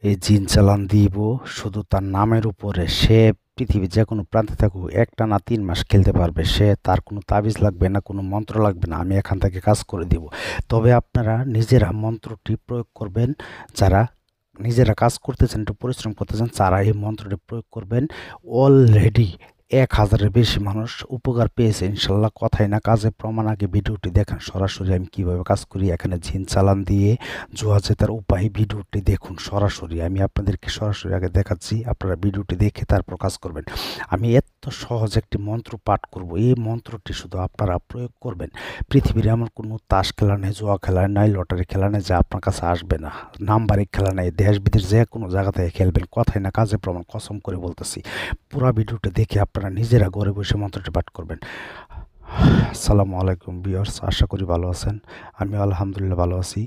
এই জিন চালান দিব শুধু তার নামের উপরে। সে পৃথিবীর যে কোনো প্রান্তে থাকুক একটানা 3 মাস খেলতে পারবে। সে তার কোনো তাবিজ লাগবে না, কোনো মন্ত্র লাগবে না, আমি এখান থেকে কাজ করে দিব। তবে আপনারা নিজেরা মন্ত্রটি প্রয়োগ করবেন। যারা নিজেরা কাজ করতেছেন, একটু পরিশ্রম করতেছেন, তারা এই মন্ত্রটি প্রয়োগ করবেন। অলরেডি 1000-এর বেশি মানুষ উপকার পেয়েছে ইনশাল্লাহ। কথাই না কাজে প্রমাণ। আগে ভিডিওটি দেখেন সরাসরি আমি কিভাবে কাজ করি। এখানে জিন চালান দিয়ে জুয়া জেতার উপায় ভিডিওটি দেখুন সরাসরি। আমি আপনাদেরকে সরাসরি আগে দেখাচ্ছি, আপনারা ভিডিওটি দেখে তারপর কাজ করবেন। আমি এত সহজ একটি মন্ত্র পাঠ করব, এই মন্ত্রটি শুধু আপনারা প্রয়োগ করবেন। পৃথিবীর এমন কোনো তাস খেলা নেই, জুয়া খেলা নাই, লটারি খেলা নেই যা আপনার কাছে আসবে না। নাম্বারিক খেলা নেই, দেশ বিদেশ যে কোনো জায়গা থেকে খেলবেন। কথাই না কাজে প্রমাণ, কসম করে বলতেছি। পুরা ভিডিওটা দেখে আপনারা নিজেরা ঘরে বসে মন্ত্রটি পাঠ করবেন। আসসালামু আলাইকুম ভিউয়ার্স, আশা করি ভালো আছেন। আমি আলহামদুলিল্লাহ ভালো আছি।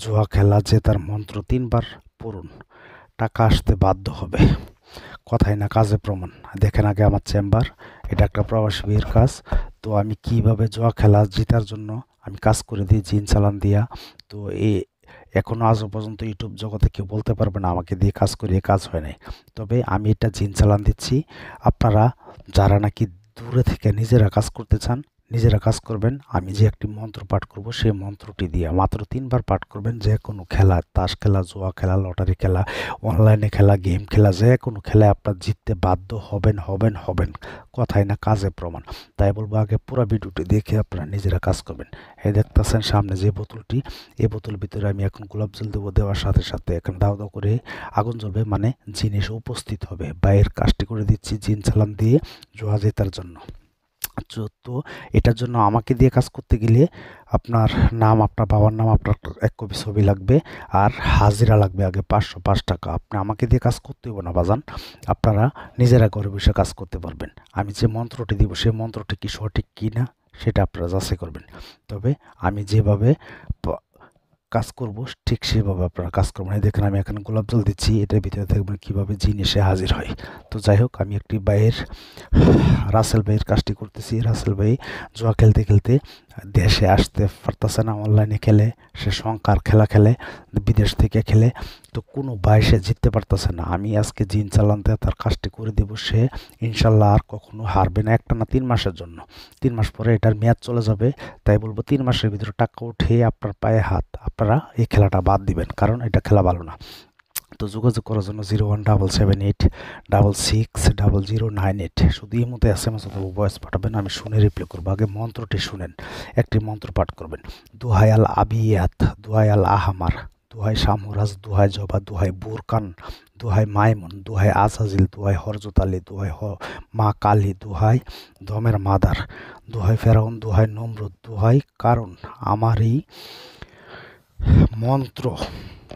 জুয়া খেলা জেতার মন্ত্র 3বার পড়ুন, টাকা আসতে বাধ্য হবে। কথাই না কাজে প্রমাণ। দেখেন আগে আমার চেম্বার, এটা একটা প্রবাসী ভাইয়ের কাজ। তো আমি কিভাবে জুয়া খেলা জেতার জন্য আমি কাজ করে দিই জিন চালান দিয়া। তো এই এখনো আজও পর্যন্ত ইউটিউব জগতে কেউ বলতে পারবে না আমাকে দিয়ে কাজ করিয়ে কাজ হয় নাই। তবে আমি এটা জিন চালান দিচ্ছি। আপনারা যারা নাকি দূরে থেকে নিজেরা কাজ করতে চান, নিজেরা কাজ করবেন। আমি যে একটি মন্ত্র পাঠ করব সেই মন্ত্রটি দিয়ে মাত্র 3বার পাঠ করবেন। যে কোনো খেলা, তাস খেলা, জুয়া খেলা, লটারি খেলা, অনলাইনে খেলা, গেম খেলা, যে কোনো খেলায় আপনার জিততে বাধ্য হবেন হবেন হবেন। কথাই না কাজে প্রমাণ। তাই বলবো আগে পুরো ভিডিওটি দেখে আপনারা নিজেরা কাজ করবেন। এই দেখতেছেন সামনে যে বোতলটি, এই বোতলের ভিতরে আমি এখন গোলাপ জল দেবো। দেওয়ার সাথে সাথে এখন দাও দাও করে আগুন জ্বলবে, মানে জিন এসে উপস্থিত হবে। বাইরের কাজটি করে দিচ্ছি জিন চালান দিয়ে জুয়া জেতার জন্য। তো এটার জন্য আমাকে দিয়ে কাজ করতে গেলে আপনার নাম, আপনার বাবার নাম, আপনার 1 কপি ছবি লাগবে। আর হাজিরা লাগবে আগে 505 টাকা। আপনি আমাকে দিয়ে কাজ করতে হবে না বাজান, আপনারা নিজেরা ঘরে বসে কাজ করতে পারবেন। আমি যে মন্ত্রটি দিব সেই মন্ত্রটি কি সঠিক কি না সেটা আপনারা যাচাই করবেন। তবে আমি যেভাবে কাজ করব ঠিক সেভাবে আপনারা কাজ করবেন। এই দেখেন আমি এখানে গোলাপ জল দিচ্ছি, এটার ভিতরে দেখবেন কীভাবে জিন এসে হাজির হয়। তো যাই হোক, আমি একটি ভাইয়ের, রাসেল ভাইয়ের কাজটি করতেছি। রাসেল ভাই জুয়া খেলতে খেলতে দেশে আসতে পারতেছে না, অনলাইনে খেলে, সে সংখ্যার খেলা খেলে, বিদেশ থেকে খেলে। তো কোনো ভাই সে জিততে পারতেছে না। আমি আজকে জিন চালানতে তার কাজটি করে দেব। সে ইনশাল্লাহ আর কখনো হারবে না, একটানা 3 মাসের জন্য। 3 মাস পরে এটার মেয়াদ চলে যাবে। তাই বলবো 3 মাসের ভিতরে টাকা উঠে আপনার পায়ে হাত, আপনারা এই খেলাটা বাদ দিবেন, কারণ এটা খেলা ভালো না। তো যোগাযোগ করার জন্য 0177860098, শুধু এই মধ্যে SMS অথবা ভয়েস পাঠাবেন, আমি শুনে রিপ্লাই করবো। আগে মন্ত্রটি শুনেন। একটি মন্ত্র পাঠ করবেন। দুহাই আল আবিয়াত, দুহাই আল আহমার, দুহাই শামরাজ, দুহাই জবা, দুহাই বুরকান, দুহাই মাইমুন, দুহাই আজাজিল, দুহাই হরজত আলী, দুহাই মা কালী, দুহাই দমের মাদার, দুহাই ফেরাউন, দুহাই নমরুদ, দুহাই কারণ আমার এই মন্ত্র,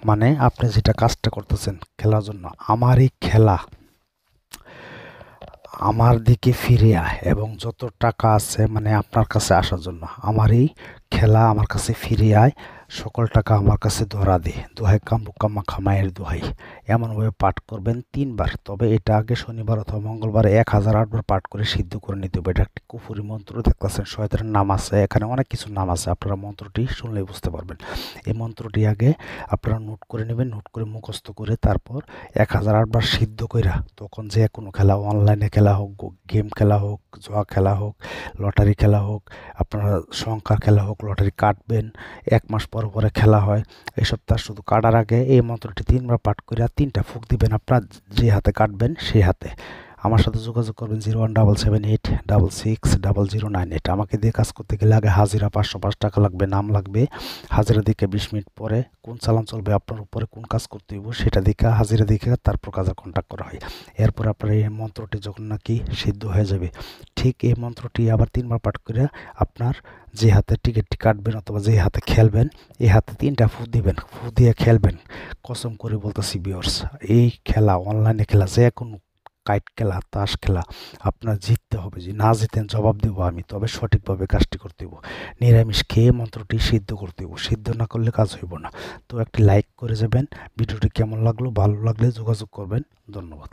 মানে আপনি যেটা কাজটা করতেছেন খেলার জন্য, আমার এই খেলা আমার দিকে ফিরে আয় এবং যত টাকা আছে মানে আপনার কাছে আসার জন্য, আমার এই খেলা আমার কাছে ফিরে আয়, সকল টাকা আমার কাছে ধরা দে, দোহাই কামরুকাম্মা খামায়ের দোহাই। এমনভাবে পাঠ করবেন 3বার। তবে এটা আগে শনিবার অথবা মঙ্গলবার 1008বার পাঠ করে সিদ্ধ করে নিতে হবে। এটা একটি কুফুরি মন্ত্র। দেখতেছেন শয়তানের নাম আছে, এখানে অনেক কিছু নাম আছে, আপনারা মন্ত্রটি শুনলেই বুঝতে পারবেন। এই মন্ত্রটি আগে আপনারা নোট করে নেবেন, নোট করে মুখস্থ করে তারপর 1008বার সিদ্ধ কইরা, তখন যে কোনো খেলা, অনলাইনে খেলা হোক, গেম খেলা হোক, জুয়া খেলা হোক, লটারি খেলা হোক, আপনারা সংখ্যার খেলা হোক, লটারি কাটবেন। 1 মাস পর পরে খেলা হয়। এই সপ্তাহ শুধু কাটার আগে এই মন্ত্রটি 3বার পাঠ করে 3টা ফুঁক দিবেন আপনার যে হাতে কাটবেন সেই হাতে। আমার সাথে যোগাযোগ করবেন 0177866098। আমাকে দিয়ে কাজ করতে গেলে আগে হাজিরা 505 টাকা লাগবে, নাম লাগবে। হাজিরা দিকে 20 মিনিট পরে কোন চালান চলবে, আপনার উপরে কোন কাজ করতে হইব সেটা দেখে, হাজিরা দেখে তারপর কাজে কন্ট্যাক্ট করা হয়। এরপর আপনার এই মন্ত্রটি যখন নাকি সিদ্ধ হয়ে যাবে, ঠিক এই মন্ত্রটি আবার 3বার পাঠ করে আপনার যে হাতে টিকিটটি কাটবেন অথবা যে হাতে খেলবেন এই হাতে 3টা ফু দিবেন, ফু দিয়ে খেলবেন। কসম করে বলতেছি ভিউয়ার্স, এই খেলা, অনলাইনে খেলা, যে কোনো কাইট খেলা, তাস খেলা, আপনার জিততে হবে। যে না জিতেন জবাব দেবো আমি, তবে সঠিকভাবে কাজটি করতে হইব। নিরামিষ খেয়ে মন্ত্রটি সিদ্ধ করতে হইব, সিদ্ধ না করলে কাজ হইব না। তো একটি লাইক করে যাবেন। ভিডিওটি কেমন লাগলো, ভালো লাগলে যোগাযোগ করবেন। ধন্যবাদ।